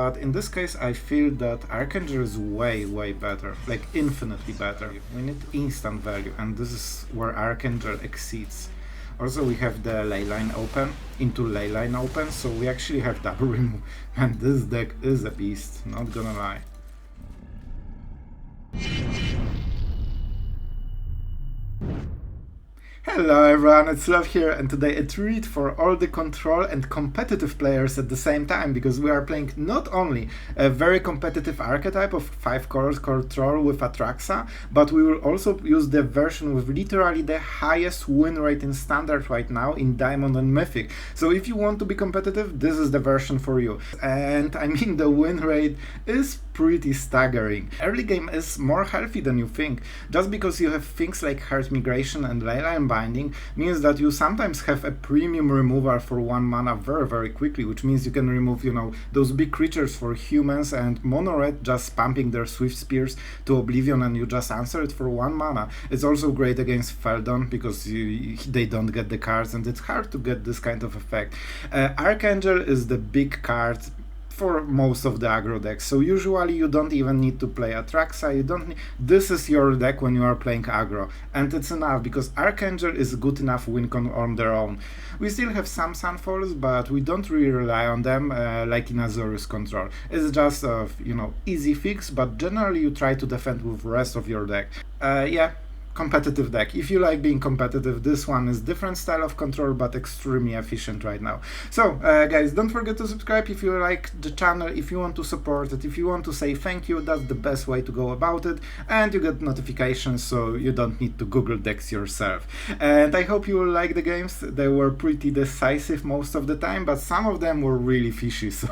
but in this case I feel that Archangel is way better, like infinitely better. We need instant value, and this is where Archangel exceeds. Also we have the Leyline open into Leyline open, so we actually have double remove, and this deck is a beast, not gonna lie. Hello everyone, it's Sloth here, and today a treat for all the control and competitive players at the same time, because we are playing not only a very competitive archetype of 5 colors control with Atraxa, but we will also use the version with literally the highest win rate in standard right now in Diamond and Mythic. So if you want to be competitive, this is the version for you. And I mean, the win rate is pretty staggering. Early game is more healthy than you think, just because you have things like Heart Migration and Leyline Binding means that you sometimes have a premium removal for 1 mana very quickly, which means you can remove, you know, those big creatures for humans, and mono red just spamming their Swift Spears to oblivion and you just answer it for 1 mana. It's also great against Feldon because they don't get the cards and it's hard to get this kind of effect. Archangel is the big card for most of the aggro decks, so usually you don't even need to play Atraxa, you don't need, this is your deck when you are playing aggro, and it's enough because Archangel is good enough wincon on their own. We still have some Sunfalls, but we don't really rely on them like in Azorius control. It's just a easy fix, but generally you try to defend with the rest of your deck. Yeah, competitive deck. If you like being competitive, this one is different style of control but extremely efficient right now. So guys, don't forget to subscribe if you like the channel, if you want to support it, if you want to say thank you, that's the best way to go about it, and you get notifications so you don't need to Google decks yourself. And I hope you will like the games. They were pretty decisive most of the time, but some of them were really fishy, so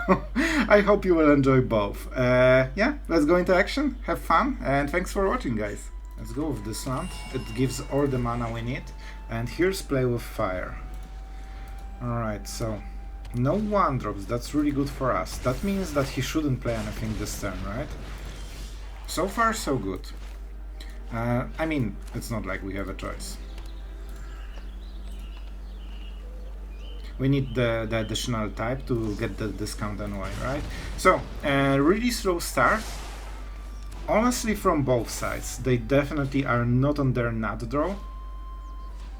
I hope you will enjoy both. Yeah, let's go into action, have fun, and thanks for watching, guys. Let's go with this land. It gives all the mana we need. And here's play with fire. Alright, so no 1-drops, that's really good for us. That means that he shouldn't play anything this turn, right? So far so good. I mean, it's not like we have a choice. We need the additional type to get the discount anyway, right? So, really slow start. Honestly, from both sides, they definitely are not on their nut draw,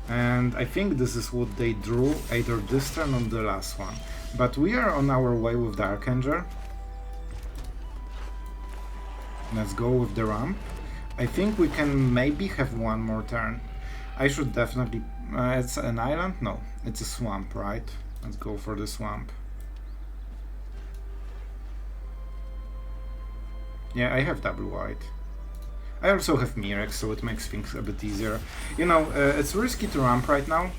and I think this is what they drew either this turn or the last one. But we are on our way with the Archangel. Let's go with the ramp. I think we can maybe have one more turn. I should definitely... it's an island? No, it's a swamp, right? Let's go for the swamp. Yeah, I have double white. I also have Mirrex, so it makes things a bit easier. You know, it's risky to ramp right now,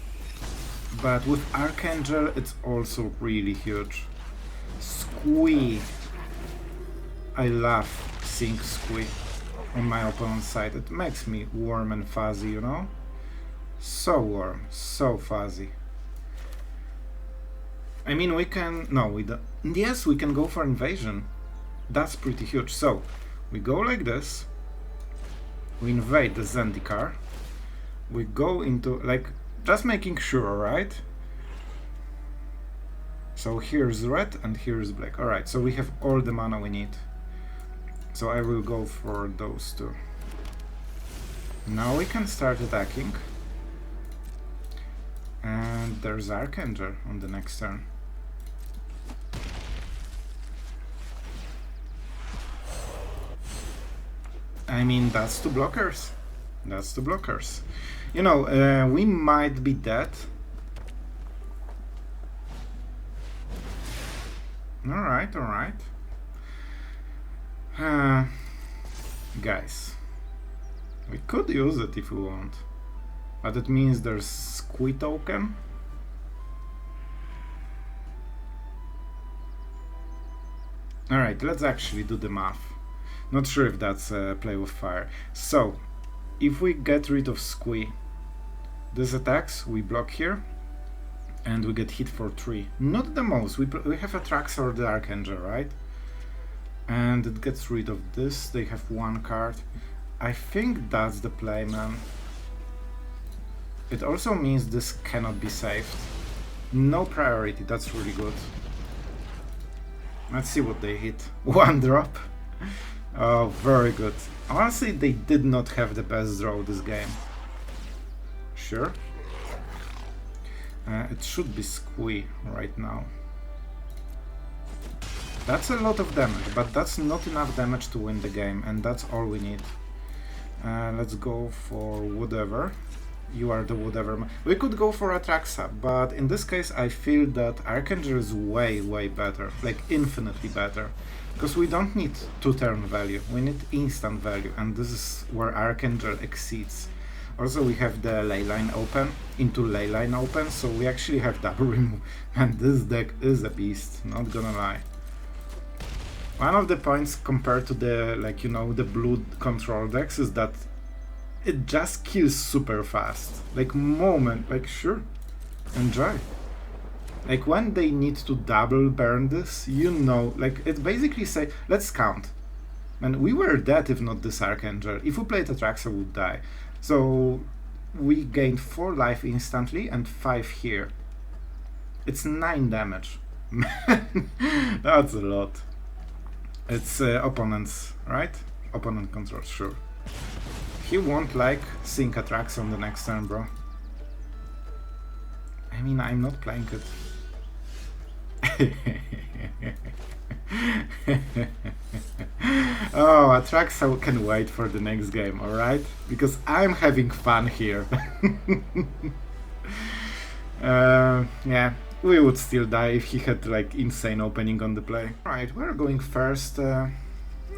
but with Archangel it's also really huge. Squee! I love seeing Squee on my opponent's side. It makes me warm and fuzzy, you know? So warm, so fuzzy. I mean, we can... no, we don't... yes, we can go for invasion. That's pretty huge. So, we go like this, we invade the Zendikar, we go into, like, just making sure, right? So here's red and here's black. Alright, so we have all the mana we need. So I will go for those two. Now we can start attacking. And there's Archangel on the next turn. I mean, that's 2 blockers. That's 2 blockers. You know, we might be dead. Alright, alright. Guys, we could use it if we want. But it means there's Squee token. Alright, let's actually do the math. Not sure if that's play with fire. So, if we get rid of Squee, this attacks, we block here, and we get hit for 3. Not the most, we have Atraxa or the Archangel, right? And it gets rid of this, they have 1 card. I think that's the play, man. It also means this cannot be saved. No priority, that's really good. Let's see what they hit. 1 drop. Oh, very good. Honestly, they did not have the best draw this game. Sure. It should be squee right now. That's a lot of damage, but that's not enough damage to win the game, and that's all we need. Let's go for whatever. You are the whatever. We could go for Atraxa, but in this case I feel that Archangel is way better, like infinitely better. Because we don't need 2-turn value, we need instant value, and this is where Archangel exceeds. Also we have the Leyline open, into Leyline open, so we actually have double remove. And this deck is a beast, not gonna lie. One of the points compared to the, like, you know, the blue control decks is that it just kills super fast. Like, like, sure, enjoy. Like, when they need to double burn this, you know, like, it basically say, let's count. And we were dead if not this Archangel. If we played Atraxa, we would die. So, we gained 4 life instantly and 5 here. It's 9 damage. That's a lot. It's opponents, right? Opponent control, sure. He won't like seeing Atraxa on the next turn, bro. I mean, I'm not playing it. Oh, Atraxa can wait for the next game, alright? Because I'm having fun here. Yeah, we would still die if he had like insane opening on the play. Alright, we're going first.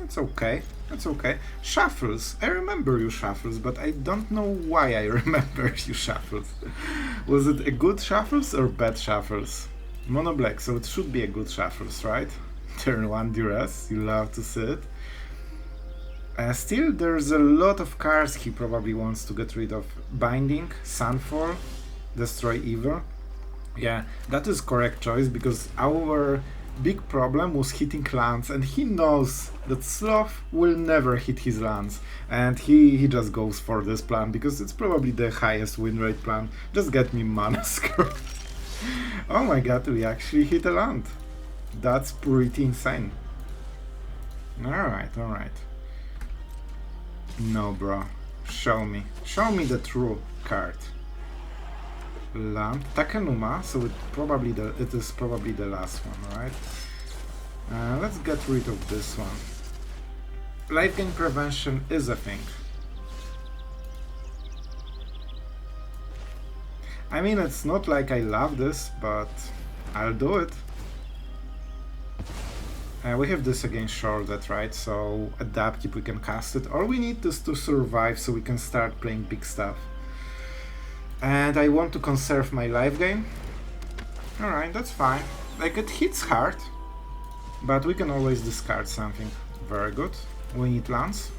It's okay. It's okay. Shuffles. I remember you shuffles, but I don't know why I remember you shuffles. Was it a good shuffles or bad shuffles? Mono black, so it should be a good shuffles, right? Turn 1 duress, you love to see it. Still, there's a lot of cards he probably wants to get rid of. Binding, Sunfall, Destroy Evil. Yeah, that is correct choice, because our big problem was hitting lands, and he knows that Sloth will never hit his lands, and he just goes for this plan, because it's probably the highest win rate plan. Just get me mana scroll. Oh my god, we actually hit a land. That's pretty insane. Alright, alright. No, bro. Show me the true card. Land, Takenuma, so it is probably the last one, right? Let's get rid of this one. Life gain prevention is a thing. I mean, it's not like I love this, but I'll do it. We have this against Shorted, right? So adapt if we can cast it. All we need is to survive so we can start playing big stuff. And I want to conserve my life gain. Alright, that's fine. Like, it hits hard, but we can always discard something. Very good. We need lands.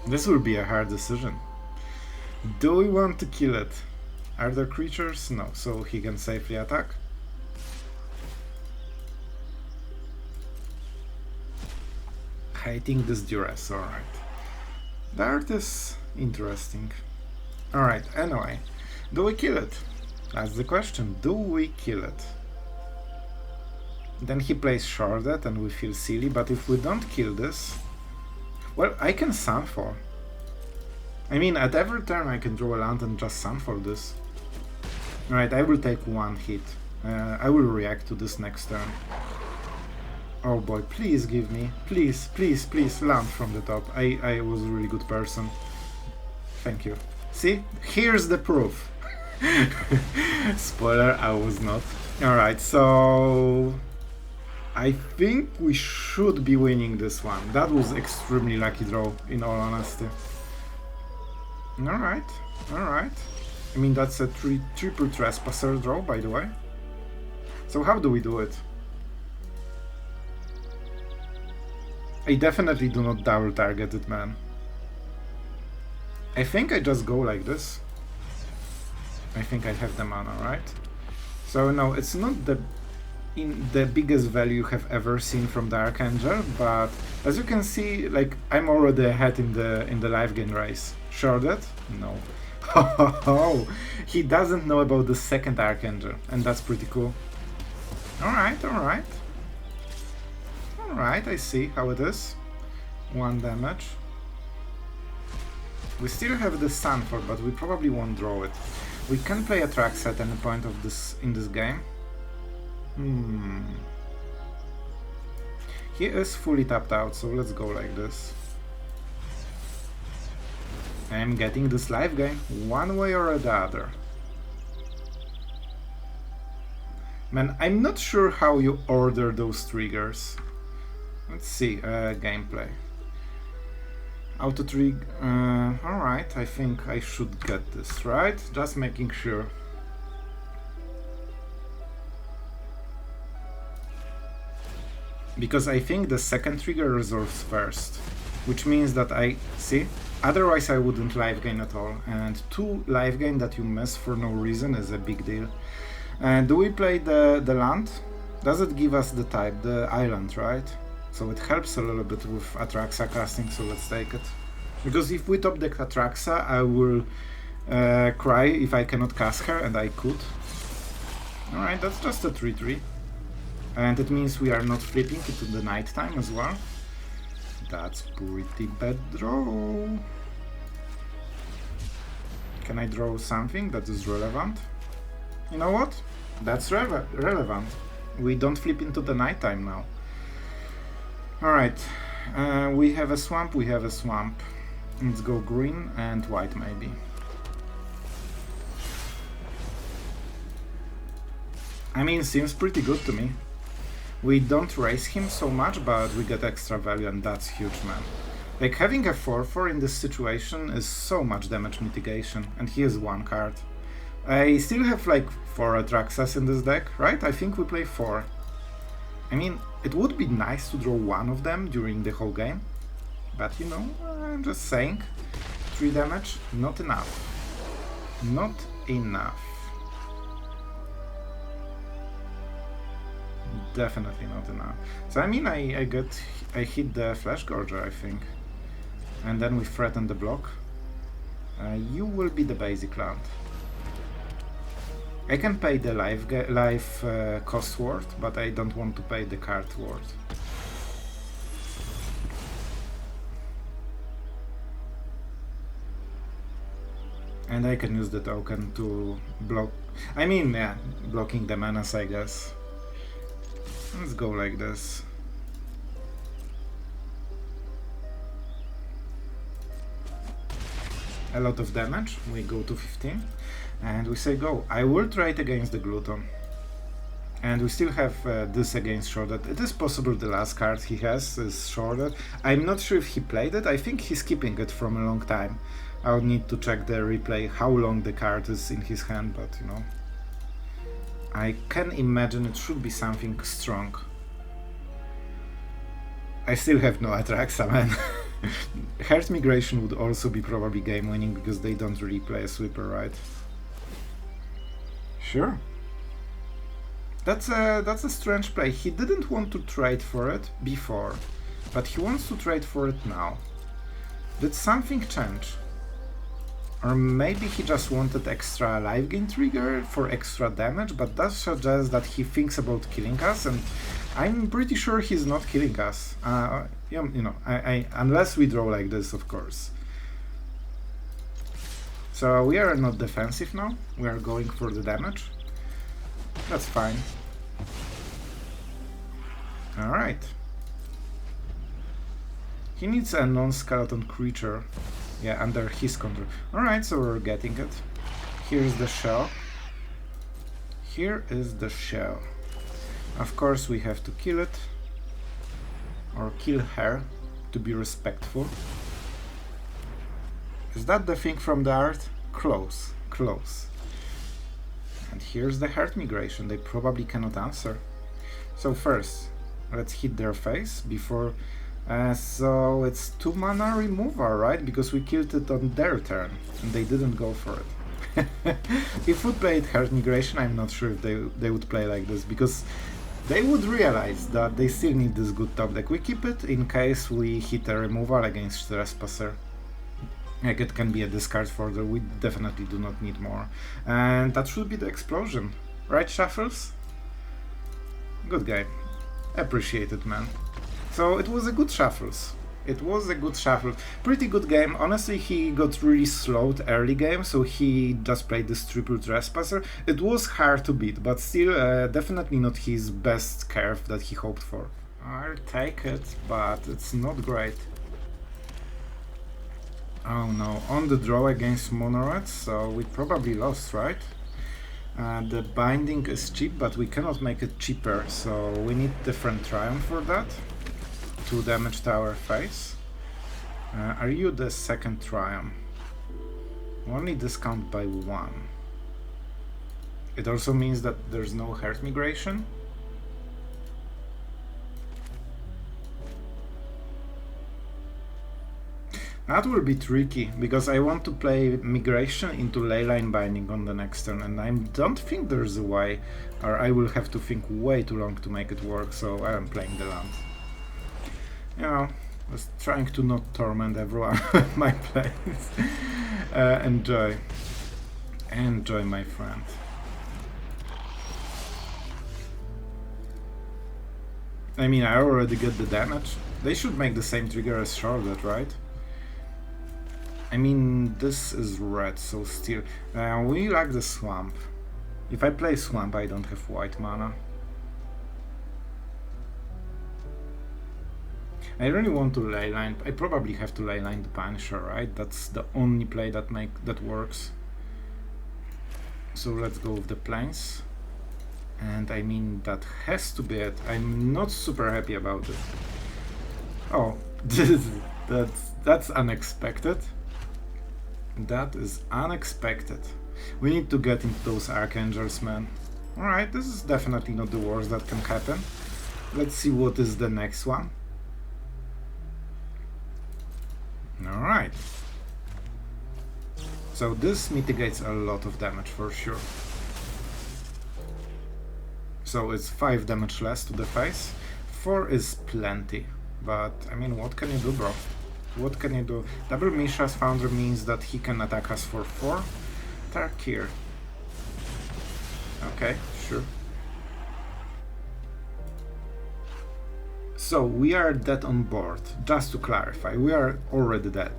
This will be a hard decision. Do we want to kill it? Are there creatures? No, so he can safely attack. Hating this duress, alright. That is interesting. Alright, anyway. Do we kill it? That's the question. Do we kill it? Then he plays Shorted and we feel silly, but if we don't kill this... Well, I can Sunfall. I mean, at every turn I can draw a land and just Sunfall this. Alright, I will take 1 hit. I will react to this next turn. Oh boy, please give me, please, please, please, land from the top. I was a really good person. Thank you. See? Here's the proof. Spoiler, I was not. Alright, so... I think we should be winning this one. That was extremely lucky draw, in all honesty. Alright, alright. I mean, that's a triple trespasser draw, by the way. So how do we do it? I definitely do not double target it, man. I think I just go like this. I think I have the mana, right? So no, it's not the biggest value you have ever seen from the Archangel, but as you can see, like, I'm already ahead in the life gain race. Shorted? No. Oh, he doesn't know about the second Archangel, and that's pretty cool. Alright, alright. Alright, I see how it is. 1 damage. We still have the Sunfall, but we probably won't draw it. We can play Atraxa at any point of this in this game. He is fully tapped out, so let's go like this. I'm getting this live game one way or the other. Man, I'm not sure how you order those triggers. Let's see, gameplay. Auto trigger. Alright, I think I should get this, right? Just making sure. Because I think the second trigger resolves first, which means that see, otherwise I wouldn't live gain at all, and 2 live gain that you miss for no reason is a big deal. Do we play the land? Does it give us the type, the island, right? So it helps a little bit with Atraxa casting, so let's take it. Because if we top deck Atraxa, I will cry if I cannot cast her, and I could. Alright, that's just a 3-3. And it means we are not flipping into the night time as well. That's pretty bad draw. Can I draw something that is relevant? You know what? That's relevant. We don't flip into the night time now. Alright, we have a swamp, Let's go green and white maybe. I mean, seems pretty good to me. We don't raise him so much, but we get extra value, and that's huge, man. Like, having a 4/4 in this situation is so much damage mitigation, and he has 1 card. I still have like 4 Atraxas in this deck, right? I think we play 4. I mean, it would be nice to draw 1 of them during the whole game, but you know, I'm just saying. 3 damage, not enough. Not enough. Definitely not enough. So I mean, I hit the Flash Gorger, I think, and then we threaten the block. You will be the basic land. I can pay the life cost ward, but I don't want to pay the card ward. And I can use the token to block. I mean, yeah, blocking the menace, I guess. Let's go like this. A lot of damage. We go to 15. And we say go. I will try it against the Gluton. And we still have this against Shrouded. It is possible the last card he has is Shrouded. I'm not sure if he played it. I think he's keeping it from a long time. I'll need to check the replay how long the card is in his hand, but you know. I can imagine it should be something strong. I still have no Atraxa, man. Heart Migration would also be probably game winning because they don't really play a sweeper, right? Sure. That's a strange play. He didn't want to trade for it before, but he wants to trade for it now. Did something change? Or maybe he just wanted extra life gain trigger for extra damage, but that suggests that he thinks about killing us, and I'm pretty sure he's not killing us. You know, unless we draw like this, of course. So we are not defensive now, we are going for the damage. That's fine. Alright. He needs a non-skeleton creature. Yeah, under his control. Alright, so we're getting it. Here's the shell. Here is the shell. Of course we have to kill it. Or kill her, to be respectful. Is that the thing from the art? Close, close. And here's the Heart Migration, they probably cannot answer. So first, let's hit their face before... so it's 2 mana removal, right? Because we killed it on their turn, and they didn't go for it. If we played Heart Migration, I'm not sure if they would play like this, because they would realize that they still need this good top deck. We keep it in case we hit a removal against Trespasser. Like, it can be a discard further, we definitely do not need more. And that should be the explosion. Right, Shuffles? Good game. Appreciate it, man. So it was a good Shuffles. It was a good shuffle. Pretty good game. Honestly, he got really slowed early game, so he just played this triple trespasser. It was hard to beat, but still definitely not his best curve that he hoped for. I'll take it, but it's not great. Oh no, on the draw against Monorats, so we probably lost, right? The binding is cheap, but we cannot make it cheaper, so we need different Triumph for that. 2 damage to our face. Are you the second Triumph? Only discount by 1. It also means that there's no Heart Migration. That will be tricky, because I want to play Migration into Leyline Binding on the next turn, and I don't think there's a way, or I will have to think way too long to make it work, so I am playing the land. You know, just trying to not torment everyone with my plays. Enjoy. Enjoy, my friend. I mean, I already get the damage. They should make the same trigger as Charlotte, right? I mean, this is red, so still. We like the Swamp. If I play Swamp, I don't have white mana. I really want to Leyline. I probably have to Leyline the Punisher, right? That's the only play that works. So let's go with the Plains. And I mean, that has to be it. I'm not super happy about it. Oh, that's unexpected. That is unexpected. We need to get into those Archangels, man. Alright, this is definitely not the worst that can happen. Let's see what is the next one. Alright. So this mitigates a lot of damage for sure. So it's 5 damage less to the face. 4 is plenty. But, I mean, what can you do, bro? What can you do? Double Mishra's Founder means that he can attack us for 4. Tarkir. Okay, sure. So, we are dead on board. Just to clarify, we are already dead.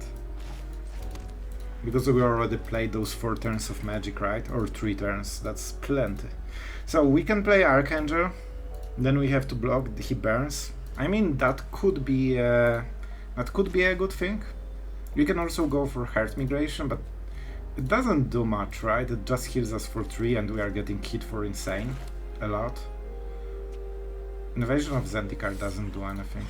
Because we already played those 4 turns of magic, right? Or 3 turns, that's plenty. So, we can play Archangel. Then we have to block, he burns. I mean, that could be a good thing. We can also go for Heart Migration, but it doesn't do much, right? It just heals us for 3 and we are getting hit for insane a lot. Invasion of Zendikar doesn't do anything.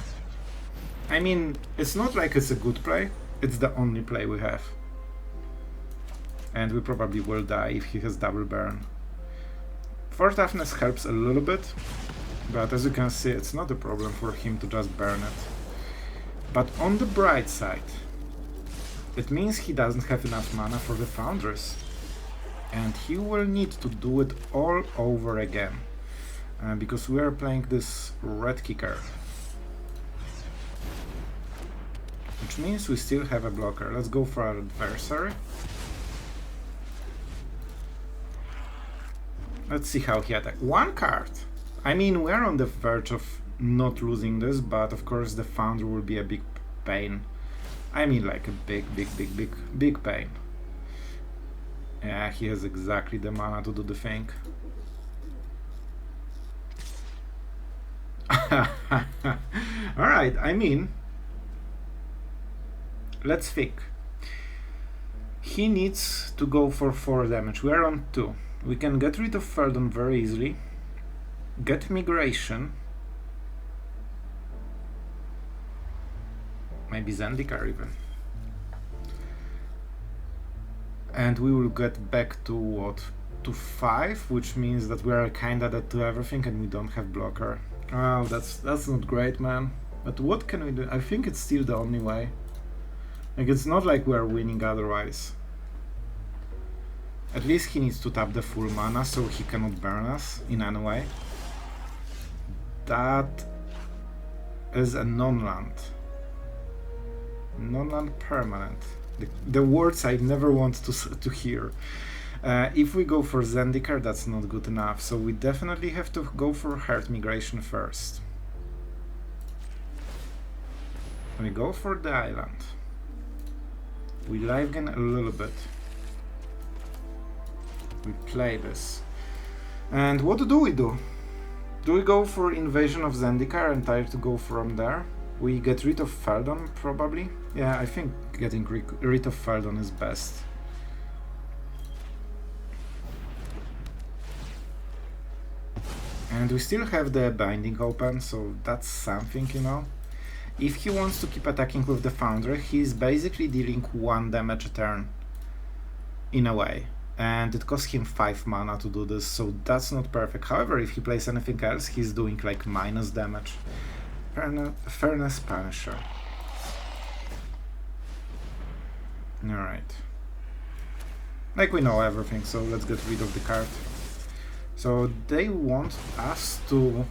I mean, it's not like it's a good play, it's the only play we have. And we probably will die if he has double burn. 4 toughness helps a little bit, but as you can see, it's not a problem for him to just burn it. But on the bright side, it means he doesn't have enough mana for the Foundress. And he will need to do it all over again. Because we are playing this red kicker. Which means we still have a blocker. Let's go for our adversary. Let's see how he attacks. 1 card! I mean, we are on the verge of not losing this, but of course the Founder will be a big pain. I mean, like a big pain. Yeah, he has exactly the mana to do the thing. Alright, I mean, let's think. He needs to go for 4 damage. We are on 2. We can get rid of Feldon very easily. Get Migration. Maybe Zendikar even. And we will get back to what? To 5, which means that we are kinda dead to everything and we don't have blocker. Oh, that's not great, man. But what can we do? I think it's still the only way. Like, it's not like we are winning otherwise. At least he needs to tap the full mana so he cannot burn us in any way. That is a non-land. Non-land permanent. The words I never want to hear. If we go for Zendikar, that's not good enough, so we definitely have to go for Heart Migration first. We go for the island. We live gain a little bit. We play this. And what do we do? Do we go for Invasion of Zendikar and try to go from there? We get rid of Feldon, probably? Yeah, I think getting rid of Feldon is best. And we still have the Binding open, so that's something, you know? If he wants to keep attacking with the Foundry, he's basically dealing 1 damage a turn. In a way. And it costs him 5 mana to do this, so that's not perfect. However, if he plays anything else, he's doing like minus damage. Fairness Punisher. Alright. Like we know everything, so let's get rid of the card. So they want us to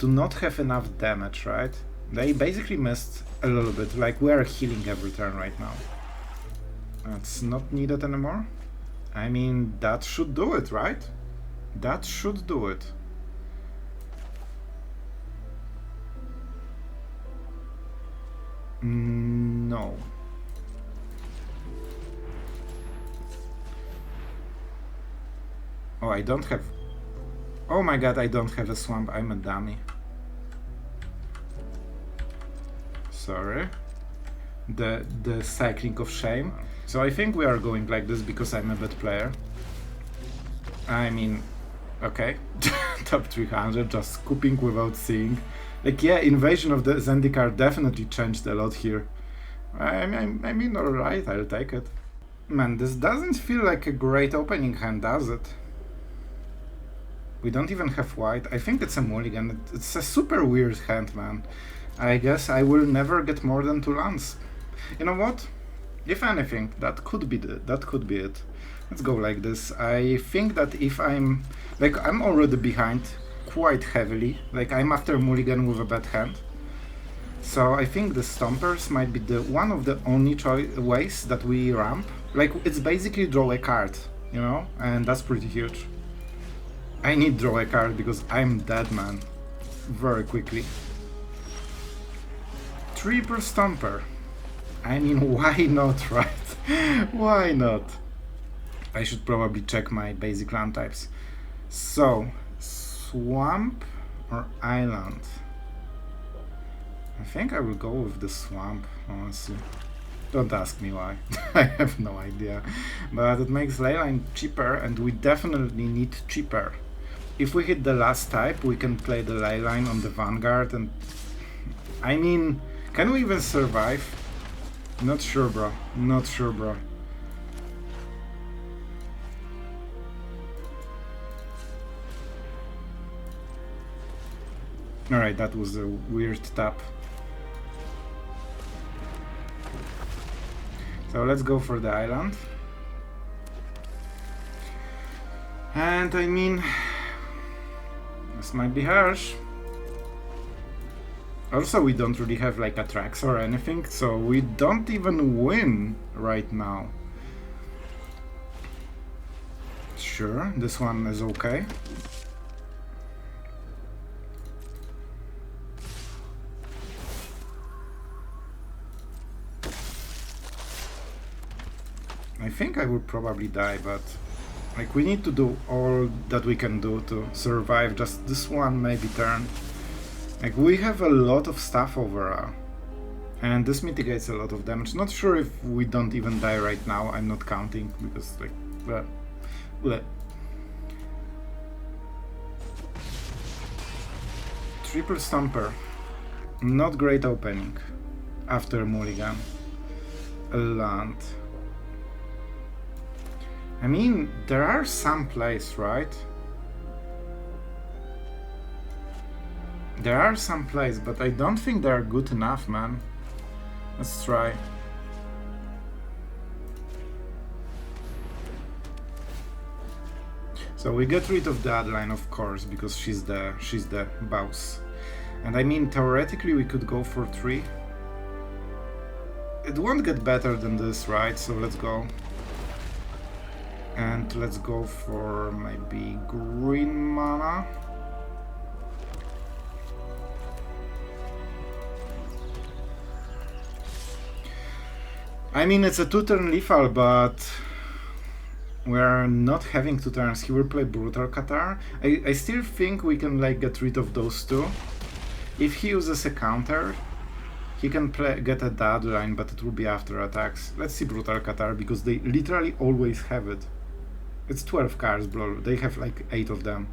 not have enough damage, right? They basically missed a little bit, like we are healing every turn right now. That's not needed anymore. I mean, that should do it, right? That should do it. No. Oh, I don't have... Oh my god, I don't have a swamp. I'm a dummy. Sorry. The cycling of shame. So I think we are going like this because I'm a bad player. I mean, okay. Top 300, just scooping without seeing. Like, yeah, Invasion of the Zendikar definitely changed a lot here. I mean, alright, I'll take it. Man, this doesn't feel like a great opening hand, does it? We don't even have white. I think it's a mulligan. It's a super weird hand, man. I guess I will never get more than 2 lands. You know what? If anything, that could be it. Let's go like this. I think that if I'm already behind quite heavily. Like, I'm after mulligan with a bad hand. So I think the Stompers might be one of the only ways that we ramp. Like, it's basically draw a card, you know? And that's pretty huge. I need draw a card because I'm dead, man. Very quickly. 3 per Stomper. I mean, why not, right? Why not? I should probably check my basic land types. So, Swamp or Island? I think I will go with the Swamp, honestly. Don't ask me why. I have no idea. But it makes Leyline cheaper, and we definitely need cheaper. If we hit the last type, we can play the Leyline on the Vanguard, and... I mean, can we even survive? Not sure, bro. Not sure, bro. Alright, that was a weird tap. So let's go for the island. And I mean, this might be harsh. Also, we don't really have like Atraxa or anything, so we don't even win right now. Sure, this one is okay. I think I would probably die, but like we need to do all that we can do to survive just this one maybe turn. Like we have a lot of stuff overall, and this mitigates a lot of damage. Not sure if we don't even die right now. I'm not counting because like, well. Triple Stomper, not great opening after mulligan. A land. I mean, there are some plays, right? There are some plays, but I don't think they are good enough, man. Let's try. So we get rid of the Adeline, of course, because she's the boss. And I mean, theoretically we could go for 3. It won't get better than this, right? So let's go. And let's go for maybe green mana. I mean, it's a 2-turn lethal, but we're not having 2 turns. He will play Brutal Qatar. I still think we can like get rid of those two. If he uses a counter, he can get a deadline, but it will be after attacks. Let's see Brutal Qatar, because they literally always have it. It's 12 cards, bro. They have like 8 of them.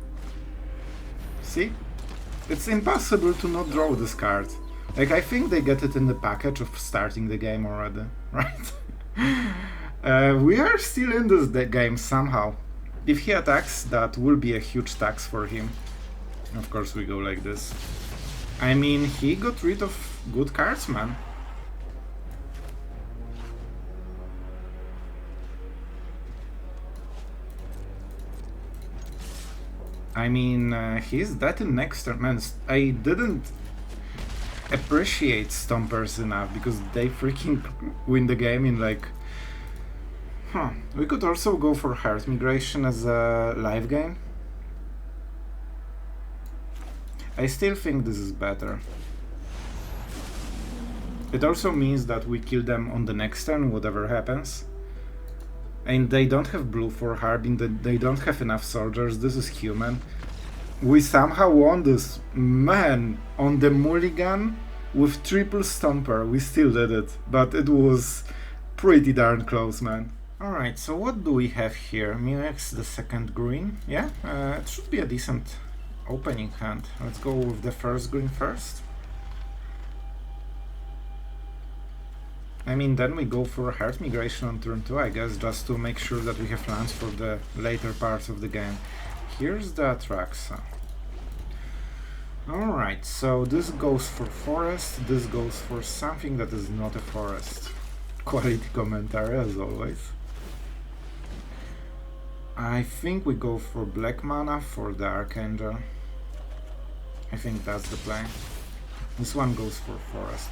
See? It's impossible to not draw this card. Like, I think they get it in the package of starting the game already, right? We are still in this game somehow. If he attacks, that will be a huge tax for him. Of course we go like this. I mean, he got rid of good cards, man. I mean, he's dead in next turn. Man, I didn't appreciate Stompers enough, because they freaking win the game in like... We could also go for Heart Migration as a live game. I still think this is better. It also means that we kill them on the next turn, whatever happens. And they don't have blue for Harbin, they don't have enough soldiers, this is human. We somehow won this. Man, on the mulligan with triple Stomper, we still did it. But it was pretty darn close, man. Alright, so what do we have here? Mirrex, the second green. Yeah, it should be a decent opening hand. Let's go with the first green first. I mean, then we go for Heart Migration on turn 2, I guess, just to make sure that we have lands for the later parts of the game. Here's the Atraxa. Alright, so this goes for forest, this goes for something that is not a forest. Quality commentary, as always. I think we go for black mana for the Archangel. I think that's the play. This one goes for forest.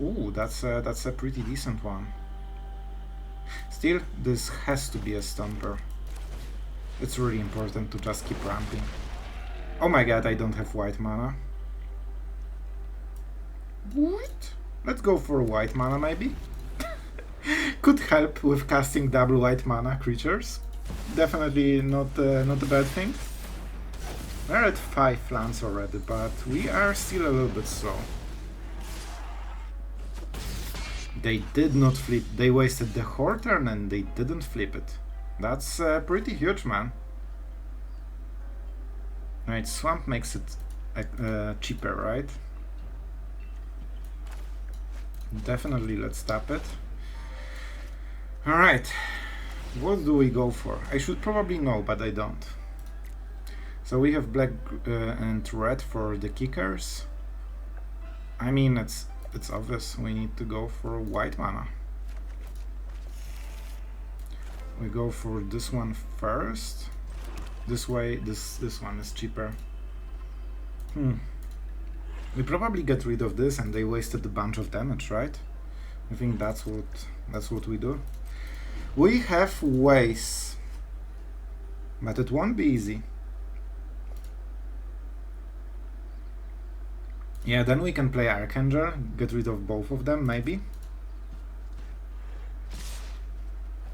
Ooh, that's a pretty decent one. Still, this has to be a Stomper. It's really important to just keep ramping. Oh my god, I don't have white mana. What? Let's go for white mana, maybe? Could help with casting double white mana creatures. Definitely not a bad thing. We're at 5 lands already, but we are still a little bit slow. They did not flip. They wasted the whole turn and they didn't flip it. That's pretty huge, man. Right, Swamp makes it cheaper, right? Definitely, let's tap it. Alright, what do we go for? I should probably know, but I don't. So we have black and red for the kickers. I mean, it's obvious we need to go for white mana. We go for this one first. This way, this one is cheaper. We probably get rid of this and they wasted a bunch of damage, right? I think that's what we do. We have ways, but it won't be easy. Yeah, then we can play Archangel, get rid of both of them, maybe.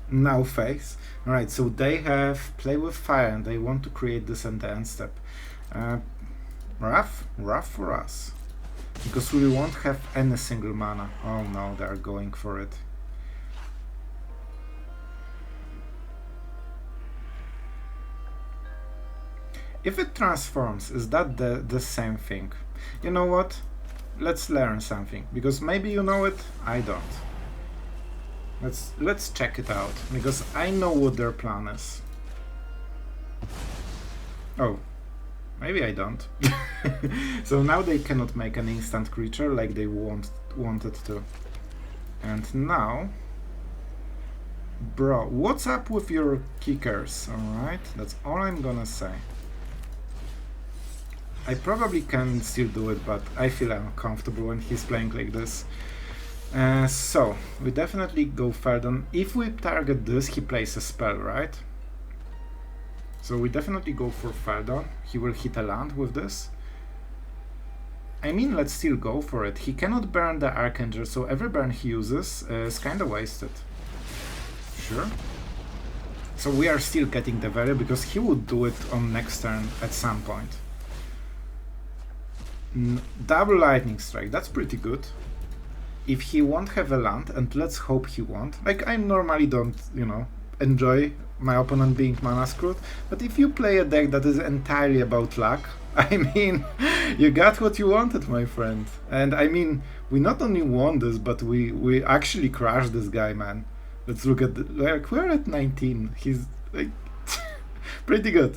Now face. Alright, so they have play with fire and they want to create this in the end step. Rough for us. Because we won't have any single mana. Oh no, they're going for it. If it transforms, is that the same thing? You know what? Let's learn something, because maybe you know it, I don't. Let's check it out, because I know what their plan is. Oh, maybe I don't. So now they cannot make an instant creature like they wanted to. And now... Bro, what's up with your kickers, alright? That's all I'm gonna say. I probably can still do it, but I feel uncomfortable when he's playing like this. So, we definitely go further. If we target this, he plays a spell, right? So we definitely go for Fardon. He will hit a land with this. I mean, let's still go for it. He cannot burn the Archangel, so every burn he uses is kinda wasted. Sure. So we are still getting the value, because he would do it on next turn at some point. Double Lightning Strike, that's pretty good. If he won't have a land, and let's hope he won't. Like, I normally don't, you know, enjoy my opponent being mana screwed, but if you play a deck that is entirely about luck, I mean, you got what you wanted, my friend. And I mean, we not only won this, but we actually crushed this guy, man. Let's look at like, we're at 19. He's like pretty good.